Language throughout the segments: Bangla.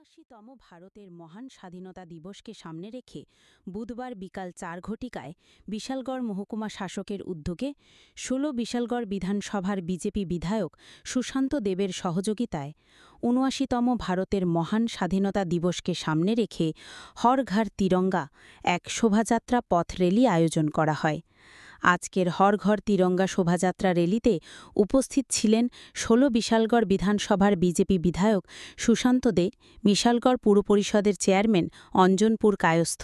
৭৯তম ভারতের মহান স্বাধীনতা দিবসকে সামনে রেখে বুধবার বিকাল ৪ ঘটিকায় বিশালগড় মহকুমা শাসকের উদ্যোগে ১৬ বিশালগড় বিধানসভার বিজেপি বিধায়ক সুশান্ত দেবের সহযোগিতায় ৭৯তম ভারতের মহান স্বাধীনতা দিবসকে সামনে রেখে হর ঘর তিরঙ্গা এক শোভাযাত্রা পথ র্যালি আয়োজন করা হয়। আজকের হর ঘর তিরঙ্গা শোভাযাত্রা র্যালিতে উপস্থিত ছিলেন ১৬ বিশালগড় বিধানসভার বিজেপি বিধায়ক সুশান্ত দে, বিশালগড় পুর পরিষদের চেয়ারম্যান অঞ্জনপুর কায়স্থ,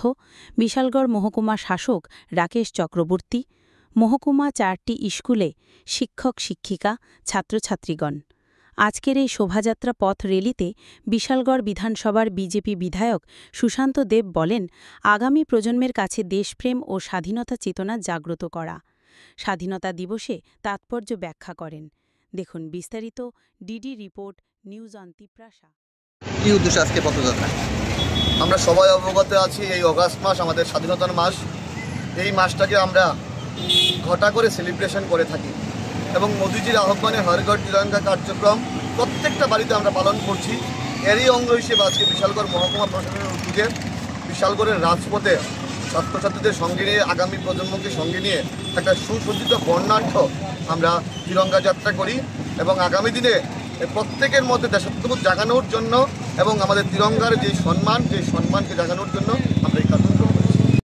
বিশালগড় মহকুমা শাসক রাকেশ চক্রবর্তী, মহকুমা ৪টি স্কুলে শিক্ষক শিক্ষিকা, ছাত্রছাত্রীগণ। আজকের এই শোভাযাত্রা পথ র্যালিতে বিশালগড় বিধানসভার বিজেপি বিধায়ক সুশান্ত দেব বলেন, আগামী প্রজন্মের কাছে দেশপ্রেম ও স্বাধীনতা চেতনা জাগ্রত করা। স্বাধীনতা দিবসে তাৎপর্য ব্যাখ্যা করেন। দেখুন বিস্তারিত DD report news on Tiprasa. কি উদ্দেশ্যে আজকে পথযাত্রা? আমরা সবাই অবগত আছি, এই অগাস্ট মাস আমাদের স্বাধীনতার মাস। এই মাসটাকে আমরা ঘটা করে সেলিব্রেশন করে থাকি এবং মোদিজির আহ্বানে হর ঘর তিরঙ্গা কার্যক্রম প্রত্যেকটা বাড়িতে আমরা পালন করছি। এরই অঙ্গ হিসেবে আজকে বিশালগড় মহকুমা প্রশাসনের উদ্যোগে বিশালগড়ের রাজপথে ছাত্রছাত্রীদের সঙ্গে নিয়ে, আগামী প্রজন্মকে সঙ্গে নিয়ে একটা সুসজ্জিত বর্ণাঢ্য আমরা তিরঙ্গা যাত্রা করি এবং আগামী দিনে প্রত্যেকের মধ্যে দেশাত্মবোধ জাগানোর জন্য এবং আমাদের তিরঙ্গার যে সম্মানকে জাগানোর জন্য আমরা এই কার্যক্রম